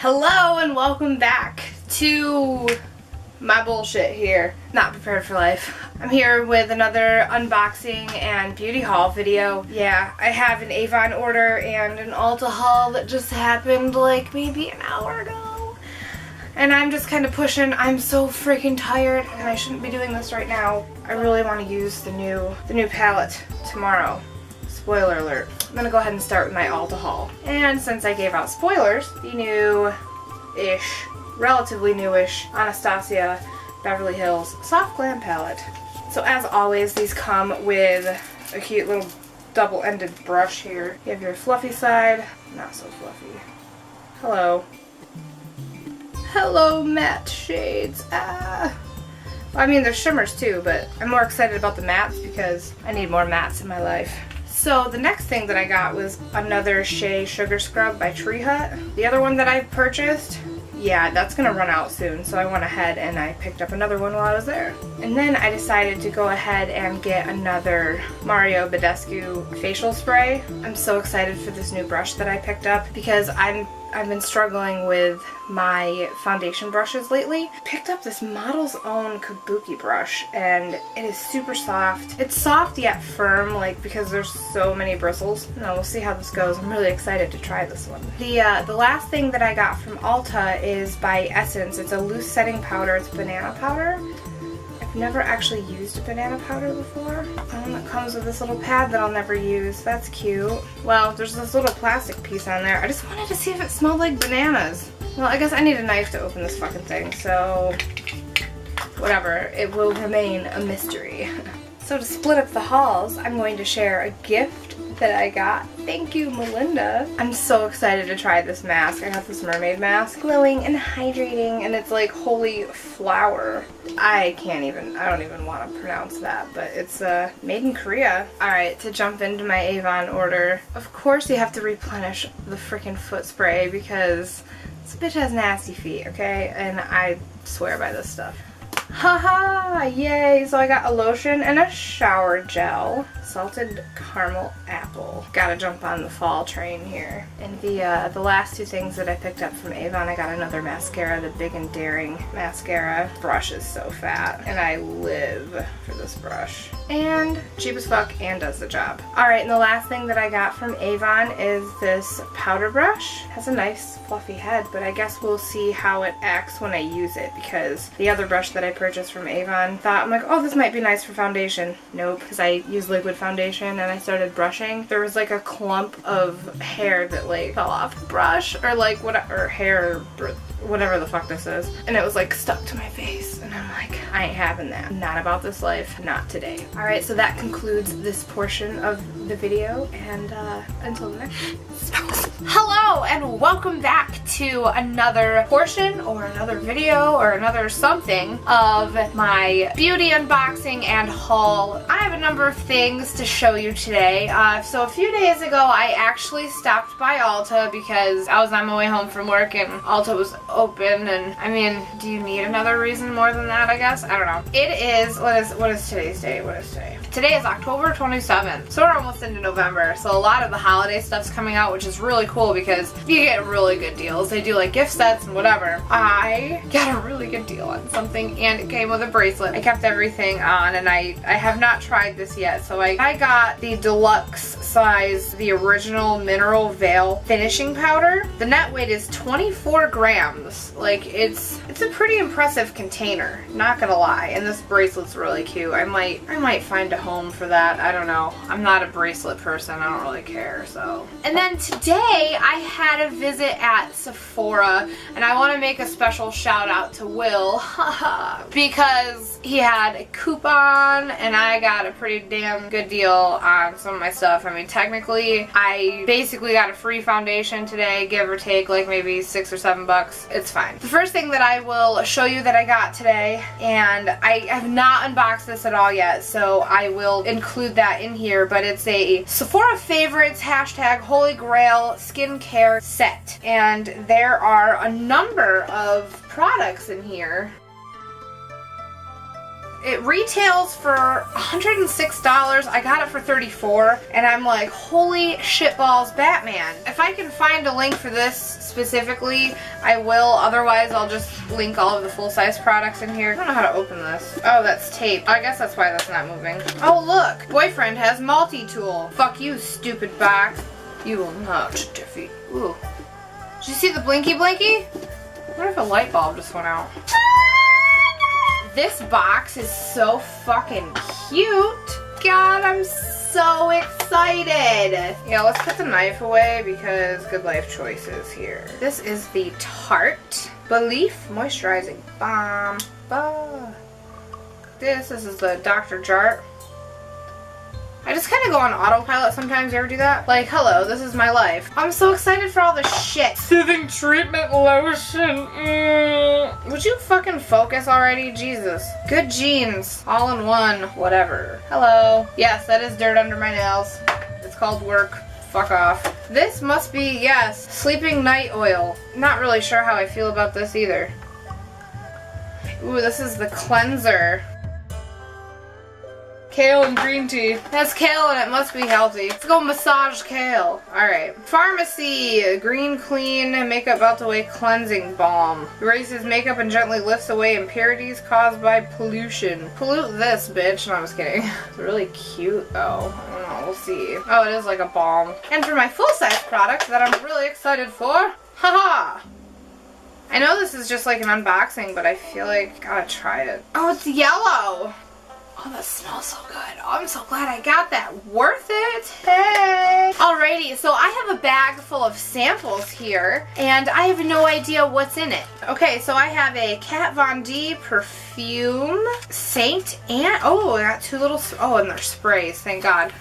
Hello and welcome back to my bullshit here. Not prepared for life. I'm here with another unboxing and beauty haul video. Yeah, I have an Avon order and an Ulta haul that just happened like maybe an hour ago. And I'm just kind of pushing. I'm so freaking tired and I shouldn't be doing this right now. I really want to use the new palette tomorrow. Spoiler alert. I'm gonna go ahead and start with my Ulta haul. And since I gave out spoilers, the new-ish, relatively newish Anastasia Beverly Hills Soft Glam palette. So as always, these come with a cute little double-ended brush here. You have your fluffy side, not so fluffy. Hello. Hello, matte shades. Ah. Well, I mean, there's shimmers too, but I'm more excited about the mattes because I need more mattes in my life. So the next thing that I got was another Shea Sugar Scrub by Tree Hut. The other one that I purchased, yeah, that's gonna run out soon, so I went ahead and I picked up another one while I was there. And then I decided to go ahead and get another Mario Badescu facial spray. I'm so excited for this new brush that I picked up because I've been struggling with my foundation brushes lately. I picked up this Model's Own Kabuki brush and it is super soft. It's soft yet firm, like, because there's so many bristles. No, we'll see how this goes. I'm really excited to try this one. The last thing that I got from Ulta is by Essence. It's a loose setting powder. It's banana powder. I've never actually used a banana powder before. It comes with this little pad that I'll never use. That's cute. Well, there's this little plastic piece on there. I just wanted to see if it smelled like bananas. Well, I guess I need a knife to open this fucking thing, so whatever. It will remain a mystery. So to split up the hauls, I'm going to share a gift that I got. Thank you, Melinda. I'm so excited to try this mask. I got this mermaid mask. Glowing and hydrating, and it's like holy flower. I don't even want to pronounce that, but it's made in Korea. Alright, to jump into my Avon order, of course you have to replenish the freaking foot spray because this bitch has nasty feet, okay? And I swear by this stuff. Haha, yay! So I got a lotion and a shower gel. Salted caramel apple. Gotta jump on the fall train here. And the last two things that I picked up from Avon, I got another mascara, the Big and Daring mascara. Brush is so fat, and I live for this brush. And cheap as fuck and does the job. Alright, and the last thing that I got from Avon is this powder brush. It has a nice fluffy head, but I guess we'll see how it acts when I use it because the other brush that I purchased from Avon, I'm like, oh, this might be nice for foundation. Nope, because I use liquid foundation and I started brushing. There was like a clump of hair that like fell off the brush or like whatever, whatever the fuck this is, and it was like stuck to my face, and I'm like, I ain't having that. Not about this life, not today. Alright, so that concludes this portion of the video, and until the next Hello and welcome back to another portion or another video or another something of my beauty unboxing and haul. I have a number of things to show you today. So a few days ago I actually stopped by Ulta because I was on my way home from work and Ulta was open, and I mean, do you need another reason more than that, I guess? I don't know. It is, what is today's date? What is today? Today is October 27th, so we're almost into November, so a lot of the holiday stuff's coming out, which is really cool because you get really good deals. They do like gift sets and whatever. I got a really good deal on something, and it came with a bracelet. I kept everything on, and I have not tried this yet, so I got the deluxe size, the original mineral veil finishing powder. The net weight is 24 grams. Like, it's a pretty impressive container, not gonna lie, and this bracelet's really cute. I might find a home for that. I don't know. I'm not a bracelet person. I don't really care, so. And then today I had a visit at Sephora, and I want to make a special shout out to Will because he had a coupon and I got a pretty damn good deal on some of my stuff. I mean, technically I basically got a free foundation today, give or take like maybe $6 or $7. It's fine. The first thing that I will show you that I got today, and I have not unboxed this at all yet, so I will include that in here, but it's a Sephora Favorites hashtag Holy Grail skincare set, and there are a number of products in here. It retails for $106. I got it for $34, and I'm like, holy shitballs, Batman. If I can find a link for this specifically, I will. Otherwise, I'll just link all of the full-size products in here. I don't know how to open this. Oh, that's tape. I guess that's why that's not moving. Oh, look. Boyfriend has multi-tool. Fuck you, stupid box. You will not defeat. Ooh. Did you see the blinky blinky? What if a light bulb just went out? This box is so fucking cute. God, I'm so excited. Yeah, let's put the knife away because good life choices here. This is the Tarte Leaf Moisturizing Balm. This is the Dr. Jart. I just kind of go on autopilot sometimes. You ever do that? Like, hello, this is my life. I'm so excited for all this shit. Soothing treatment lotion. Would you fucking focus already? Jesus. Good jeans. All in one. Whatever. Hello. Yes, that is dirt under my nails. It's called work. Fuck off. This must be, yes, sleeping night oil. Not really sure how I feel about this either. Ooh, this is the cleanser. Kale and green tea. That's kale and it must be healthy. Let's go massage kale. Alright. Farmacy. Green Clean Makeup Melt Away Cleansing Balm. Erases makeup and gently lifts away impurities caused by pollution. Pollute this, bitch. No, I'm just kidding. It's really cute though. I don't know. We'll see. Oh, it is like a balm. And for my full-size product that I'm really excited for. Haha! I know this is just like an unboxing, but I feel like I gotta try it. Oh, it's yellow! Oh, that smells so good. Oh, I'm so glad I got that. Worth it. Hey. Alrighty, so I have a bag full of samples here, and I have no idea what's in it. Okay, so I have a Kat Von D perfume, Saint and, oh, I got two little, oh, and they're sprays, thank God.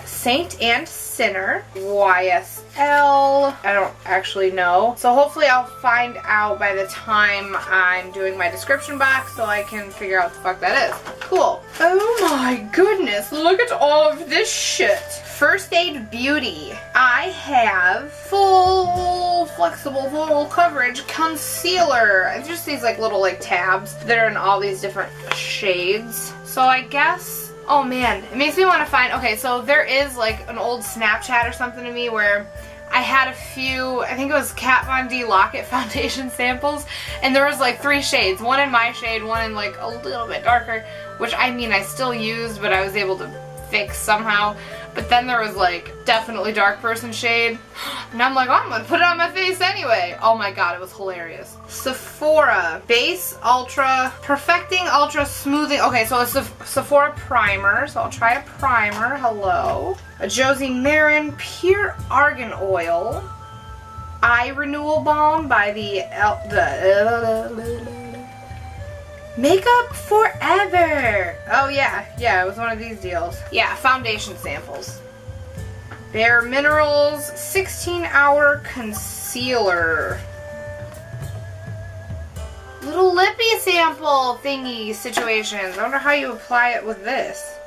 Saint and Sinner, YSL, I don't actually know. So hopefully I'll find out by the time I'm doing my description box so I can figure out what the fuck that is. Cool. Oh my goodness, look at all of this shit. First Aid Beauty. I have full, flexible, full coverage concealer. It's just these like little like tabs that are in all these different shades. So I guess, oh man, it makes me want to find, okay, so there is like an old Snapchat or something to me where I had a few, I think it was Kat Von D Lock-It foundation samples, and there was like 3 shades, one in my shade, one in like a little bit darker, which I mean I still used, but I was able to fix somehow. But then there was like definitely dark person shade, and I'm like, oh, I'm gonna put it on my face anyway. Oh my god, it was hilarious. Sephora Base Ultra Perfecting Ultra Smoothing. Okay, so it's a Sephora primer, so I'll try a primer. Hello. A Josie Marin Pure Argan Oil Eye Renewal Balm by the Makeup Forever. Oh yeah, it was one of these deals. Yeah, foundation samples. Bare Minerals 16-hour concealer. Little lippy sample thingy situations. I wonder how you apply it with this.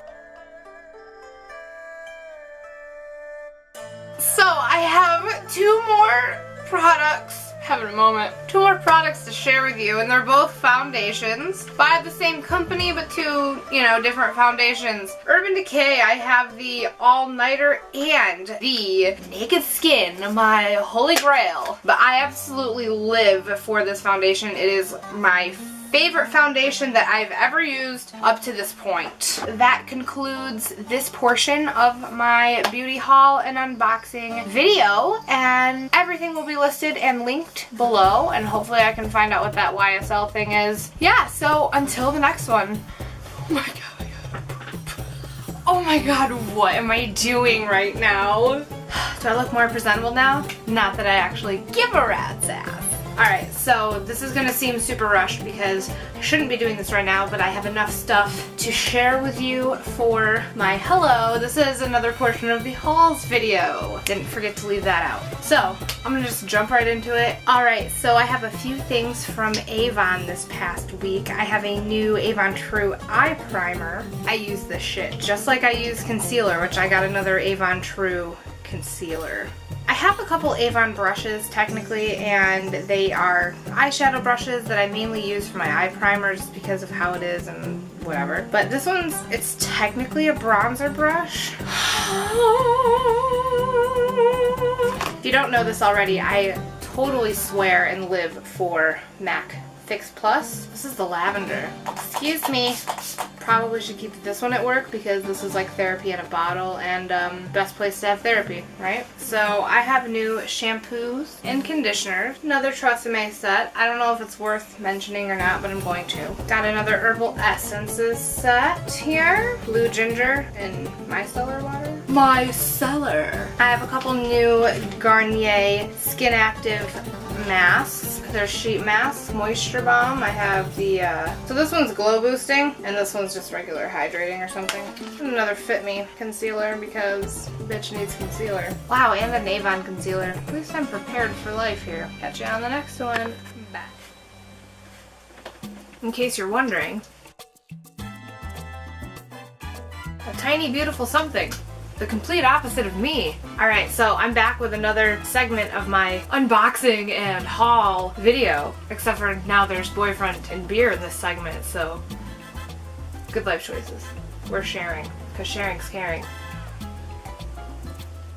So I have 2 more products. Having a moment. 2 more products to share with you, and they're both foundations by the same company, but 2, you know, different foundations. Urban Decay, I have the All Nighter and the Naked Skin, my holy grail. But I absolutely live for this foundation. It is my favorite foundation that I've ever used up to this point. That concludes this portion of my beauty haul and unboxing video, and everything will be listed and linked below, and hopefully I can find out what that YSL thing is. Yeah, so until the next one. Oh my god. Oh my god, what am I doing right now? Do I look more presentable now? Not that I actually give a rat's ass. Alright, so this is going to seem super rushed because I shouldn't be doing this right now, but I have enough stuff to share with you for my hello. This is another portion of the hauls video. Didn't forget to leave that out. So, I'm going to just jump right into it. Alright, so I have a few things from Avon this past week. I have a new Avon True Eye Primer. I use this shit just like I use concealer, which I got another Avon True concealer. I have a couple Avon brushes technically, and they are eyeshadow brushes that I mainly use for my eye primer just because of how it is and whatever. But this one's, it's technically a bronzer brush. If you don't know this already, I totally swear and live for MAC Fix Plus. This is the lavender. Excuse me. Probably should keep this one at work because this is like therapy in a bottle, and best place to have therapy, right? So I have new shampoos and conditioners. Another Tresemme set. I don't know if it's worth mentioning or not, but I'm going to. Got another herbal essences set here. Blue ginger and micellar water. Micellar. I have a couple new Garnier Skin Active masks. They're sheet masks, Moisture Balm. I have the, so this one's glow boosting, and this one's just regular hydrating or something. And another Fit Me concealer because bitch needs concealer. Wow, and a Navon concealer. At least I'm prepared for life here. Catch you on the next one. Bye. In case you're wondering, a tiny beautiful something. The complete opposite of me. Alright, so I'm back with another segment of my unboxing and haul video. Except for now there's boyfriend and beer in this segment, so good life choices. We're sharing, because sharing's caring.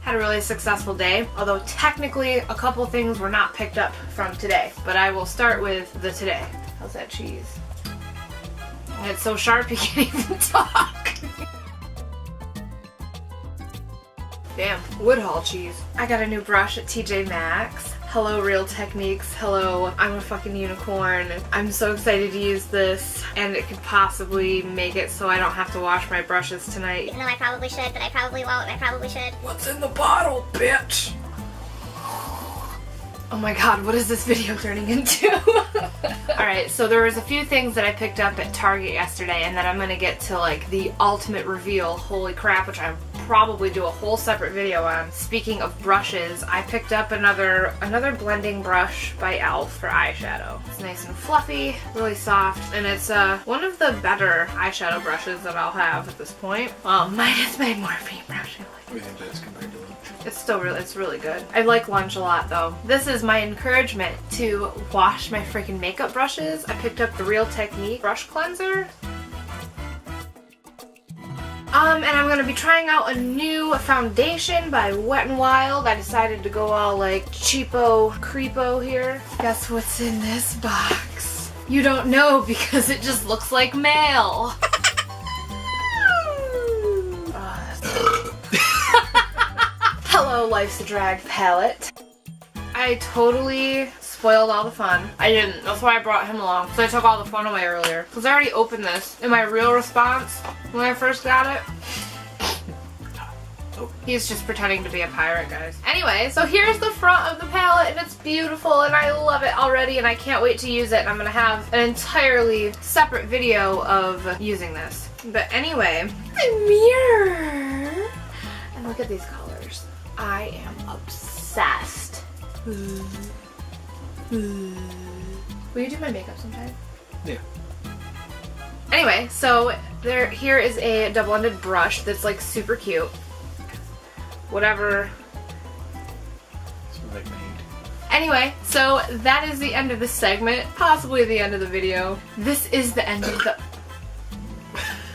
Had a really successful day, although technically a couple things were not picked up from today. But I will start with the today. How's that cheese? And it's so sharp you can't even talk. Damn, Woodhull cheese. I got a new brush at TJ Maxx. Hello Real Techniques. Hello, I'm a fucking unicorn. I'm so excited to use this, and it could possibly make it so I don't have to wash my brushes tonight. Even though I probably should, but I probably won't, I probably should. What's in the bottle, bitch? Oh my god, what is this video turning into? Alright, so there was a few things that I picked up at Target yesterday, and then I'm gonna get to like the ultimate reveal, holy crap, which I'll probably do a whole separate video on. Speaking of brushes, I picked up another blending brush by e.l.f. for eyeshadow. It's nice and fluffy, really soft, and it's one of the better eyeshadow brushes that I'll have at this point. Well, minus my Morphe brush. What do you think that is compared to Lunch? It's still it's really good. I like Lunch a lot though. This is my encouragement to wash my freaking makeup brushes. I picked up the Real Technique brush cleanser. And I'm gonna be trying out a new foundation by Wet n Wild. I decided to go all like cheapo creepo here. Guess what's in this box? You don't know because it just looks like mail. Hello, Life's a Drag palette. I totally spoiled all the fun. I didn't. That's why I brought him along. So I took all the fun away earlier. Because I already opened this. And my real response when I first got it, he's just pretending to be a pirate, guys. Anyway, so here's the front of the palette, and it's beautiful, and I love it already, and I can't wait to use it, and I'm gonna have an entirely separate video of using this. But anyway, the mirror! And look at these colors. I am obsessed. Will you do my makeup sometime? Yeah. Anyway, so here is a double-ended brush that's like super cute. Whatever. It's like paint. Anyway, so that is the end of this segment, possibly the end of the video. This is the end of the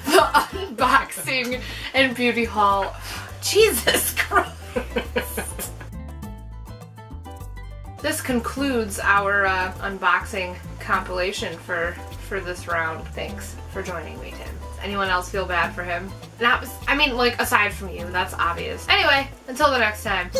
unboxing and beauty haul. Jesus Christ. This concludes our unboxing compilation for this round. Thanks for joining me, Tim. Does anyone else feel bad for him? I mean, like, aside from you, that's obvious. Anyway, until the next time.